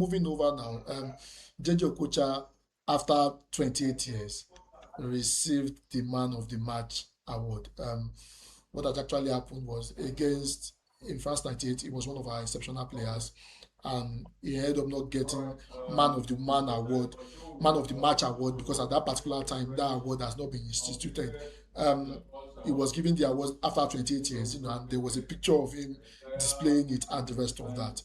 moving over now, JJ Okocha, after 28 years, received the Man of the Match award. What had actually happened was against in France 98, he was one of our exceptional players, and he ended up not getting Man of the Match award, because at that particular time that award has not been instituted. Um, he was given the award after 28 years, and there was a picture of him displaying it and the rest of that.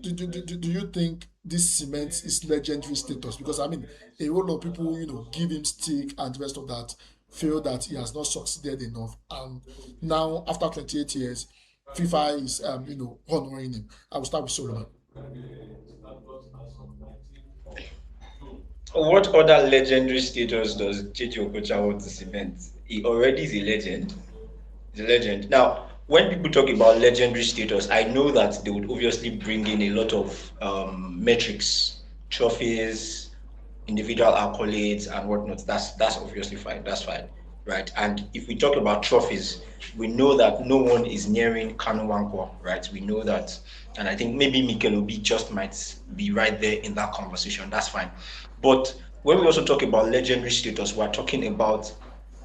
Do you think this cements his legendary status? Because I mean, a whole lot of people, give him stick and the rest of that, feel that he has not succeeded enough. And now, after 28 years, FIFA is, honoring him. I will start with Solomon. What other legendary status does JJ Okocha want to cement? He already is a legend. He's a legend. Now, when people talk about legendary status, I know that they would obviously bring in a lot of metrics, trophies, individual accolades, and whatnot. That's obviously fine. That's fine, right? And if we talk about trophies, we know that no one is nearing Kanu Wankwa, right? We know that, and I think maybe Mikel Obi just might be right there in that conversation. That's fine. But when we also talk about legendary status, we're talking about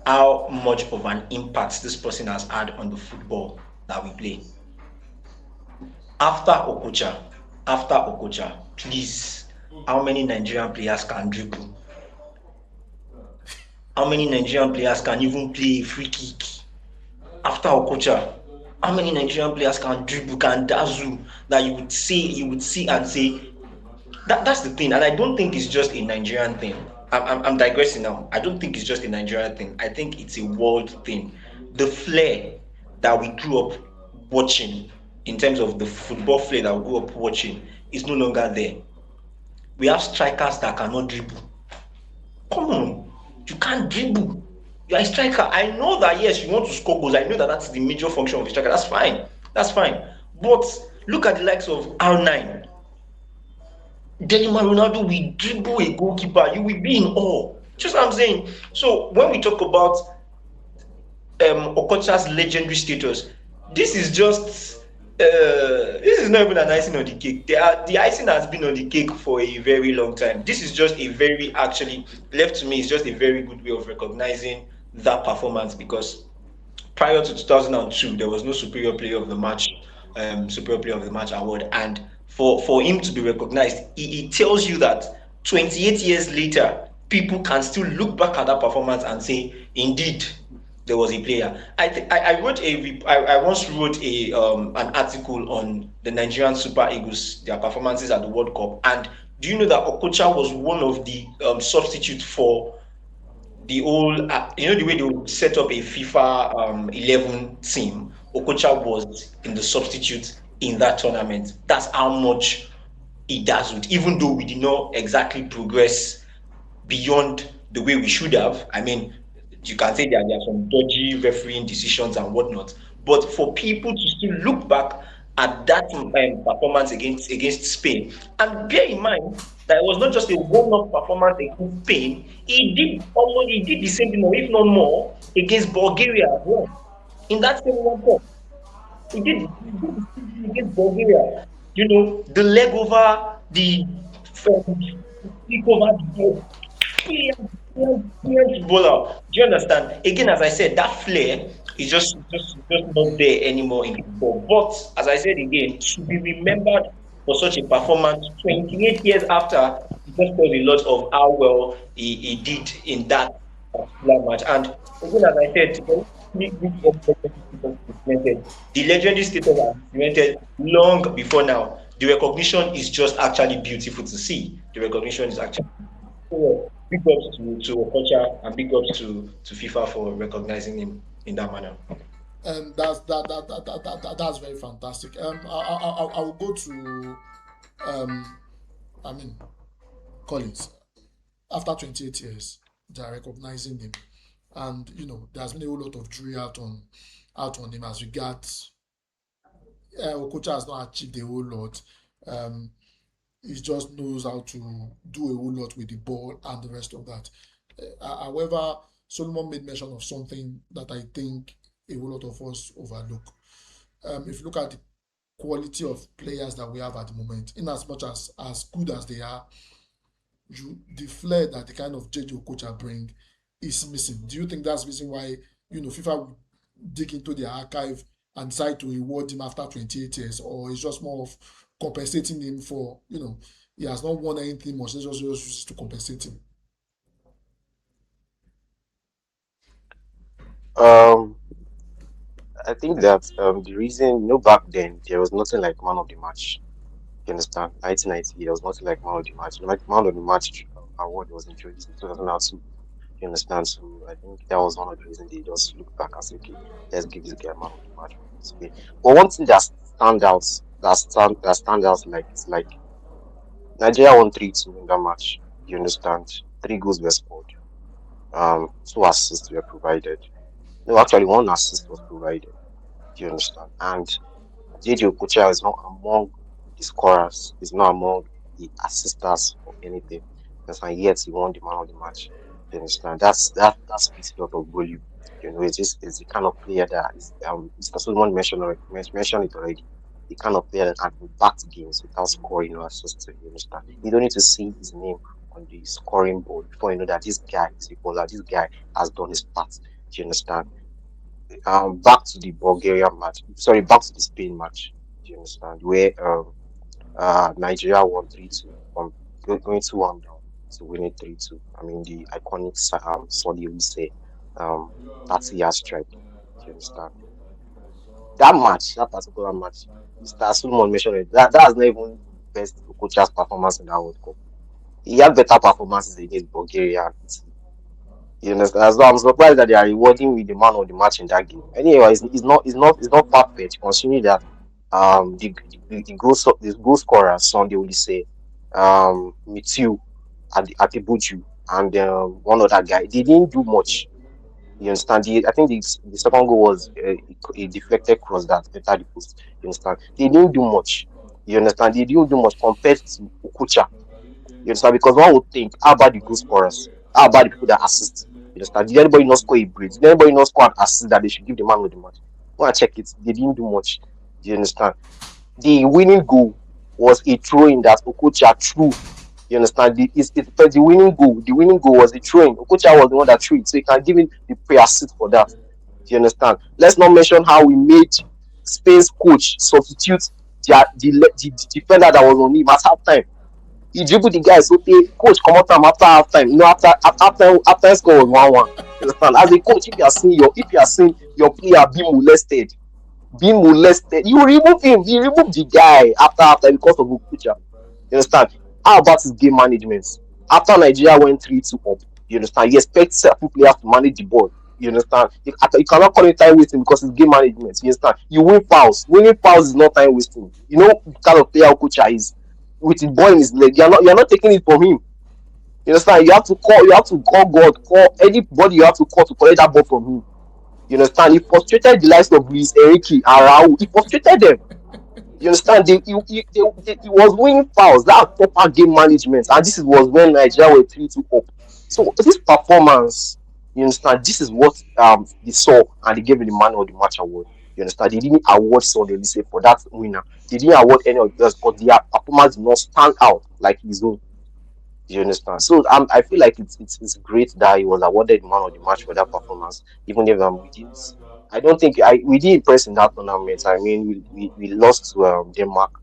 how much of an impact this person has had on the football that we play. After Okocha, please, how many Nigerian players can dribble? How many Nigerian players can even play a free kick? After Okocha, how many Nigerian players can dribble, can dazzle, that you would see and say, that's the thing. And I don't think it's just a Nigerian thing. I'm digressing now. I don't think it's just a Nigerian thing. I think it's a world thing. The flair that we grew up watching, in terms of the football flair that we grew up watching, is no longer there. We have strikers that cannot dribble. Come on, you can't dribble. You're a striker. I know that, yes, you want to score goals. I know that that's the major function of a striker. That's fine. That's fine. But look at the likes of R9. Delima Ronaldo will dribble a goalkeeper. You will be in awe. Just what I'm saying. So when we talk about Okocha's legendary status, this is just this is not even an icing on the cake. The icing has been on the cake for a very long time. This is just a very, actually, left to me, it's just a very good way of recognizing that performance, because prior to 2002, there was no superior player of the match award, and for him to be recognized, it tells you that 28 years later, people can still look back at that performance and say, indeed, there was a player. I wrote I once wrote a an article on the Nigerian Super Eagles, their performances at the World Cup, and do you know that Okocha was one of the substitutes for the whole, the way they would set up a FIFA 11 team. Okocha was in the substitute in that tournament. That's how much he does it, even though we did not exactly progress beyond the way we should have. I mean, you can say that there are some dodgy refereeing decisions and whatnot, but for people to still look back at that performance against Spain, and bear in mind that it was not just a one-off performance against Spain, he did the same thing, or if not more, against Bulgaria as well. In that same World Cup, he did the same thing against Bulgaria. The leg over the flick over the ball. Brilliant footballer. Do you understand? Again, as I said, that flair is just not there anymore in football. But as I said again, to be remembered for such a performance 28 years after, it just tells a lot of how well he did in that particular match. And again, as I said, the legendary status has been cemented long before now. The recognition is just actually beautiful to see. The recognition is actually, so, big ups to Okocha, and big ups to FIFA for recognizing him in that manner. And that's very fantastic. I will go to, um, I mean, Collins. After 28 years, they are recognizing him, and there's been a whole lot of jury out on him as regards. Okocha has not achieved a whole lot. Um, he just knows how to do a whole lot with the ball and the rest of that. However, Solomon made mention of something that I think a whole lot of us overlook. If you look at the quality of players that we have at the moment. In as much as good as they are, the flair that the kind of JJ Okocha bring is missing. Do you think that's the reason why FIFA would dig into their archive and decide to reward him after 28 years, or it's just more of compensating him for he has not won anything much. Let's just use it to compensate him. Um, I think that the reason, back then there was nothing like man of the match. You understand? 1990, there was nothing like man of the match. Like man of the match award was introduced in 2002. You understand? So I think that was one of the reasons they just look back and say, okay, let's give this guy man of the match for this play. But one thing that stand out like Nigeria won 3-2 in that match. You understand? Three goals were scored. Two assists were provided. No, actually one assist was provided. Do you understand? And JJ Okocha is not among the scorers. He's not among the assisters or anything. And yet he won the man of the match. You understand? That speaks a lot of volume. It's the kind of player that is Mr. Solomon mentioned it already. The kind of player that can impact games without scoring or assisting. You understand? You don't need to see his name on the scoring board before you know that this guy is a baller. This guy has done his part. Do you understand? Back to the Bulgarian match. Sorry, back to the Spain match. Do you understand? Where Nigeria won 3-2 from going 2-1 down to winning 3-2. I mean the iconic Sonny say 30 yard strike. Do you understand? That match, that particular match, Mr. Solomon mentioned it. That's not even best Okocha's performance in that World Cup. He had better performances against Bulgaria and Italy. You understand? So I'm surprised that they are rewarding with the man of the match in that game. Anyway, it's not perfect considering that the goal scorer Sunday will say Mitiu at the Buju and one other guy. They didn't do much. You understand? I think the second goal was a deflected cross that entered the post. You understand? They didn't do much. You understand? They didn't do much compared to Okucha. You understand? Because one would think, how about the goal scorers? How about the people that assist? You understand? Did anybody not score a brace? Did anybody not score an assist that they should give the man of the match? Go and check it. They didn't do much. Do you understand? The winning goal was a throw in that Okocha threw. You understand? The winning goal. The winning goal was a throw in. Okocha was the one that threw it, so you can give him the pre-assist for that. Do you understand? Let's not mention how we made Spain's coach substitute the defender that was on him at halftime. He dribbled the guy so the coach come out time after halftime. After score was 1-1. You understand? As a coach, if you are seeing your player being molested, you remove him. You remove the guy after halftime because of Okocha. You understand? How about his game management? After Nigeria went 3-2 up, you understand? You expect certain players to manage the ball. You understand? You cannot call it time wasting because it's game management. You understand? You win fouls. Winning fouls is not time wasting. You know the kind of player Okocha is with the ball in his leg. You're not taking it from him. You understand? You have to call God, call anybody you have to call to collect that ball from him. You understand? He frustrated the likes of Luis Enrique and Raul. He frustrated them. You understand? He was winning fouls. That proper game management. And this was when Nigeria were 3-2 up. So this performance, you understand, this is what they saw and they gave him the man of the match award. You understand? They didn't award Sonny Lisey for that winner. They didn't award any of the others because their performance did not stand out like his own. Do you understand? So I feel like it's great that he was awarded man of the match for that performance, even if we didn't. I don't think we did impress in that tournament. I mean, we lost to Denmark,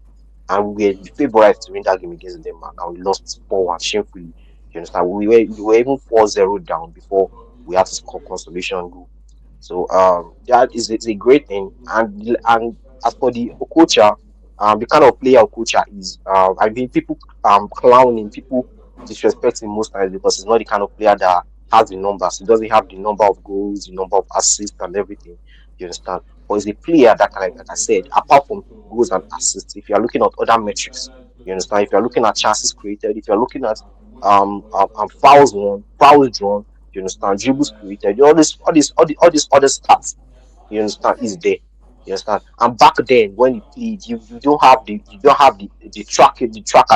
and we were the favourites to win that game against Denmark, and we lost 4-1 shamefully. You understand? We were even 4-0 down before we had to score consolation goal. So that is a great thing. And as for the Okocha, the kind of player Okocha is, I mean, people clowning, people disrespecting most times because he's not the kind of player that has the numbers. He doesn't have the number of goals, the number of assists, and everything. You understand? But he's a player that, like I said, apart from goals and assists, if you are looking at other metrics, you understand? If you are looking at chances created, if you are looking at fouls won, fouls drawn, you understand? Dribbles created, all these other stats, you understand, is there. You understand? And back then when he played, you don't have the trackers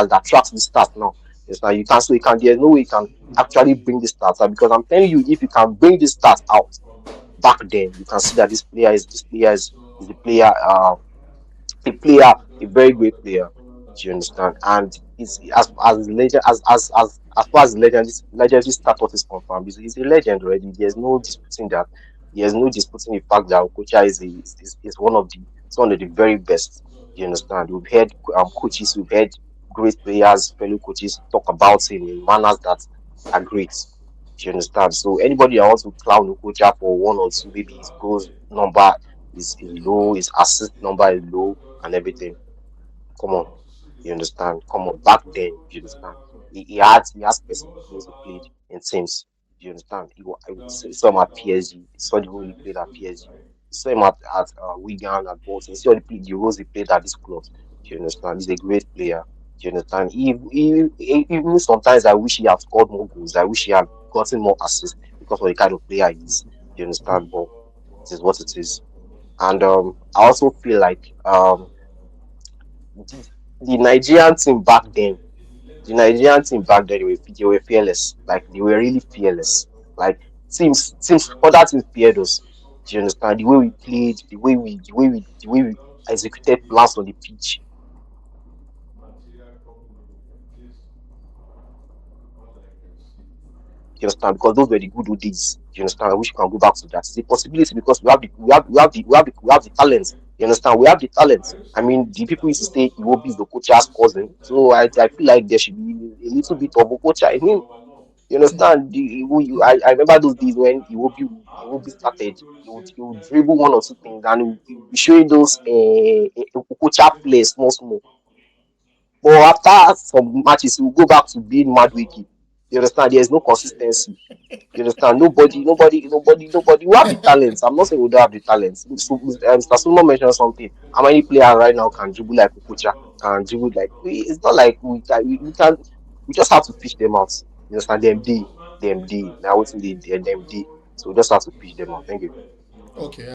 that tracks the stats now. You understand? There's no way you can actually bring the stats out because I'm telling you, if you can bring the stats out back then, you can see that this player is the player a player, a very great player. Do you understand? And it's as legend as far as legendary status is confirmed, he's a legend already. There's no disputing that. There's no disputing the fact that Okocha is one of the very best. Do you understand? We've heard coaches, we've heard great players, fellow coaches talk about him in manners that are great. Do you understand? So anybody that wants to clown Okocha for one or two, maybe his goals number is low, his assist number is low, and everything. Come on, you understand? Come on, back then, you understand? He has specific roles he played in teams. You understand? I saw him at PSG. He saw the role he played at PSG. He saw him at Wigan at Bolton. He saw the roles he played at this club. You understand? He's a great player. You understand? Even sometimes I wish he had scored more goals. I wish he had gotten more assists because of the kind of player he is. You understand? But it is what it is. And I also feel like the, the Nigerian team back then, they were fearless. Like they were really fearless. Like other teams feared us. Do you understand? The way we played, the way we executed plans on the pitch. You understand? Because those were the good old days. You understand? I wish we can go back to that. It's a possibility because we have the talent. You understand? We have the talent. I mean, the people used to say Iwobi is the coach's cousin. So I feel like there should be a little bit of Okocha in him. You understand? I remember those days when Iwobi started. He would dribble one or two things and he would be showing those Okocha plays small small. But after some matches, he will go back to being Madwiki. You understand? There is no consistency. You understand? Nobody. We have the talents. I'm not saying we don't have the talents. So, Mr. Solomon mentioned something. How many players right now can dribble like Okocha? Can dribble like it's not like we can. We just have to fish them out. You understand? Them day. Now what's in them day. So we just have to fish them out. Thank you. Okay.